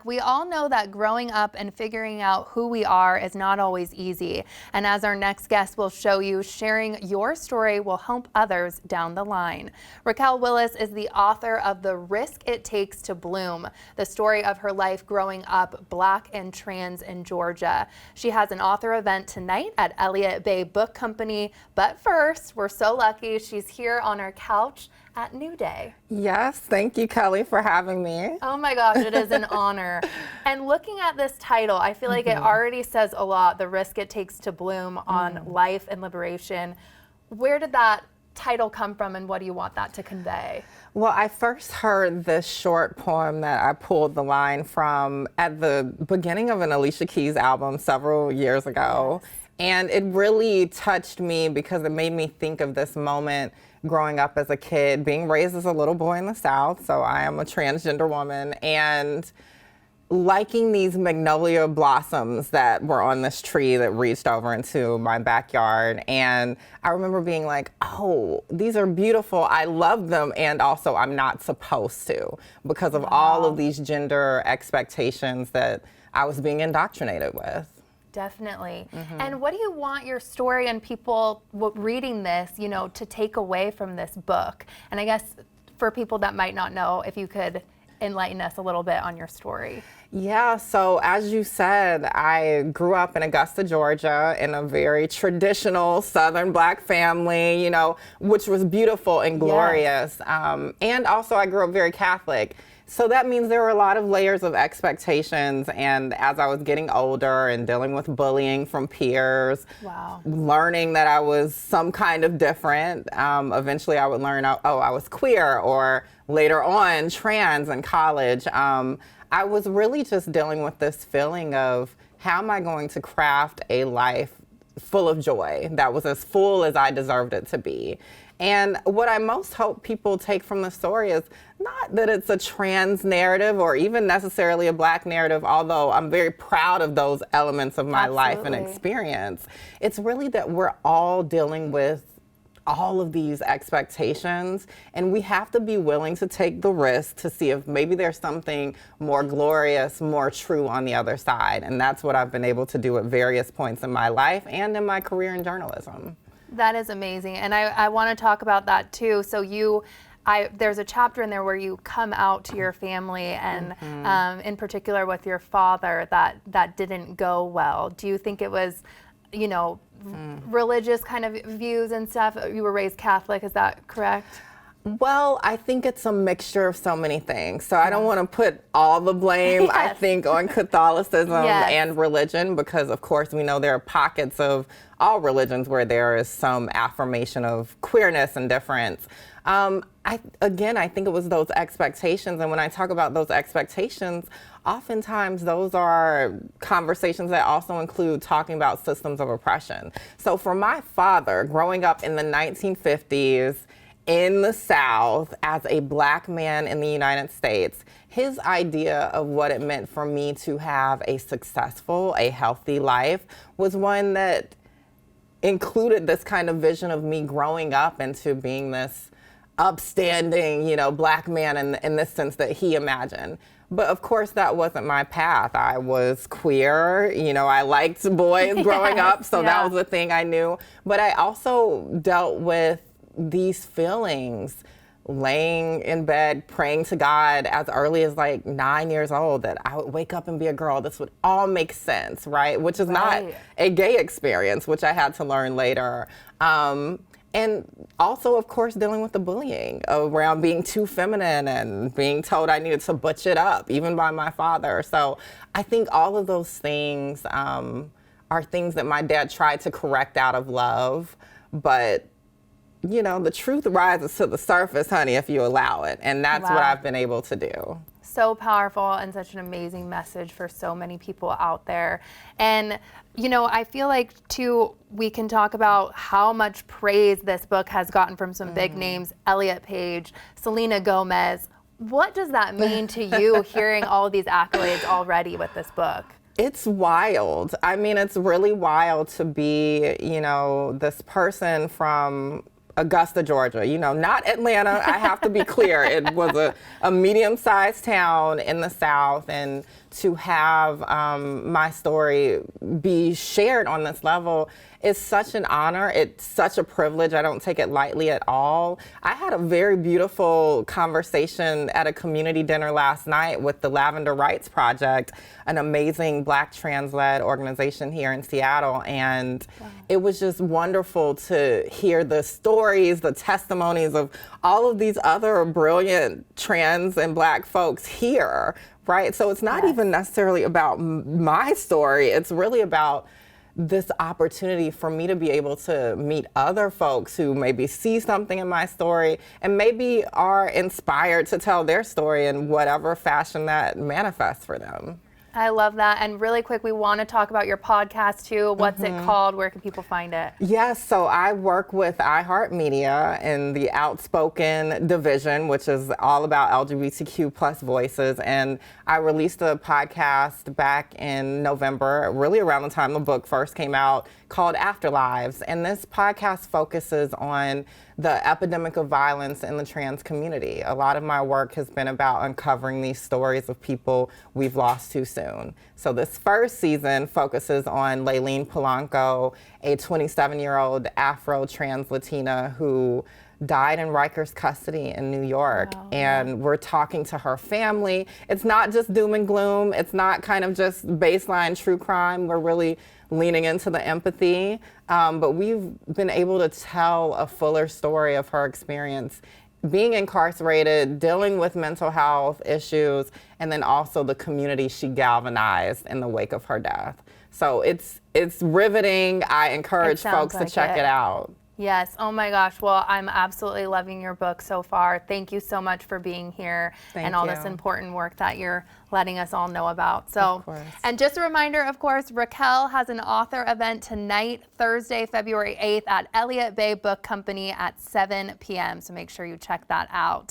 We all know that growing up and figuring out who we are is not always easy. And as our next guest will show you, sharing your story will help others down the line. Raquel Willis is the author of The Risk It Takes to Bloom, the story of her life growing up Black and trans in Georgia. She has an author event tonight at Elliott Bay Book Company. But first, we're so lucky she's here on our couch at New Day. Yes, thank you, Kelly, for having me. Oh my gosh, it is an honor. And looking at this title, I feel like it already says a lot, The Risk It Takes to Bloom on life and liberation. Where did that title come from, and what do you want that to convey? Well, I first heard this short poem that I pulled the line from at the beginning of an Alicia Keys album several years ago. Yes. And it really touched me because it made me think of this moment growing up as a kid, being raised as a little boy in the South, so I am a transgender woman, and liking these magnolia blossoms that were on this tree that reached over into my backyard. And I remember being like, oh, these are beautiful, I love them, and also I'm not supposed to, because of all of these gender expectations that I was being indoctrinated with. Definitely. And what do you want your story and people reading this, you know, to take away from this book? And I guess for people that might not know, if you could enlighten us a little bit on your story. Yeah, so as you said, I grew up in Augusta, Georgia, in a very traditional Southern Black family, you know, which was beautiful and glorious. Yes. And also I grew up very Catholic. So that means there were a lot of layers of expectations, and as I was getting older and dealing with bullying from peers, learning that I was some kind of different, eventually I would learn, oh, I was queer, or later on, trans in college. I was really just dealing with this feeling of, how am I going to craft a life full of joy that was as full as I deserved it to be? And what I most hope people take from the story is not that it's a trans narrative or even necessarily a Black narrative, although I'm very proud of those elements of my life and experience. It's really that we're all dealing with all of these expectations, and we have to be willing to take the risk to see if maybe there's something more glorious, more true on the other side. And that's what I've been able to do at various points in my life and in my career in journalism. That is amazing, and I want to talk about that too. So there's a chapter in there where you come out to your family, and in particular with your father, that didn't go well. Do you think it was, you know, religious kind of views and stuff? You were raised Catholic, is that correct? Well, I think it's a mixture of so many things. So I don't want to put all the blame, I think, on Catholicism and religion, because of course we know there are pockets of all religions where there is some affirmation of queerness and difference. I think it was those expectations. And when I talk about those expectations, oftentimes those are conversations that also include talking about systems of oppression. So for my father, growing up in the 1950s, in the South, as a Black man in the United States, his idea of what it meant for me to have a successful, a healthy life was one that included this kind of vision of me growing up into being this upstanding, you know, Black man in this sense that he imagined. But of course, that wasn't my path. I was queer, you know, I liked boys growing up, so that was the thing I knew. But I also dealt with these feelings laying in bed praying to God as early as like 9 years old, that I would wake up and be a girl. This would all make sense, right? Which is not a gay experience, which I had to learn later. And also, of course, dealing with the bullying around being too feminine and being told I needed to butch it up, even by my father. So I think all of those things are things that my dad tried to correct out of love, but you know, the truth rises to the surface, honey, if you allow it. And that's what I've been able to do. So powerful, and such an amazing message for so many people out there. And, you know, I feel like, too, we can talk about how much praise this book has gotten from some big names, Elliot Page, Selena Gomez. What does that mean to you, hearing all of these accolades already with this book? It's wild. I mean, it's really wild to be, you know, this person from Augusta, Georgia, you know, not Atlanta. I have to be clear. It was a medium-sized town in the South, and to have my story be shared on this level is such an honor. It's such a privilege. I don't take it lightly at all. I had a very beautiful conversation at a community dinner last night with the Lavender Rights Project, an amazing Black trans-led organization here in Seattle. And it was just wonderful to hear the stories, the testimonies of all of these other brilliant trans and Black folks here, right? So it's not even necessarily about my story. It's really about this opportunity for me to be able to meet other folks who maybe see something in my story and maybe are inspired to tell their story in whatever fashion that manifests for them. I love that. And really quick, we want to talk about your podcast too. What's it called? Where can people find it? Yes, so I work with iHeartMedia in the Outspoken division, which is all about LGBTQ plus voices. And I released a podcast back in November, really around the time the book first came out, called Afterlives. And this podcast focuses on the epidemic of violence in the trans community. A lot of my work has been about uncovering these stories of people we've lost too soon. So this first season focuses on Layleen Polanco, a 27-year-old Afro-trans Latina who died in Rikers custody in New York. Wow. And we're talking to her family. It's not just doom and gloom. It's not kind of just baseline true crime. We're really leaning into the empathy. But we've been able to tell a fuller story of her experience being incarcerated, dealing with mental health issues, and then also the community she galvanized in the wake of her death. So it's riveting. I encourage folks to check it out. Yes. Oh my gosh. Well, I'm absolutely loving your book so far. Thank you so much for being here and all this important work that you're letting us all know about. So, and just a reminder, of course, Raquel has an author event tonight, Thursday, February 8th at Elliott Bay Book Company at 7 p.m. So make sure you check that out.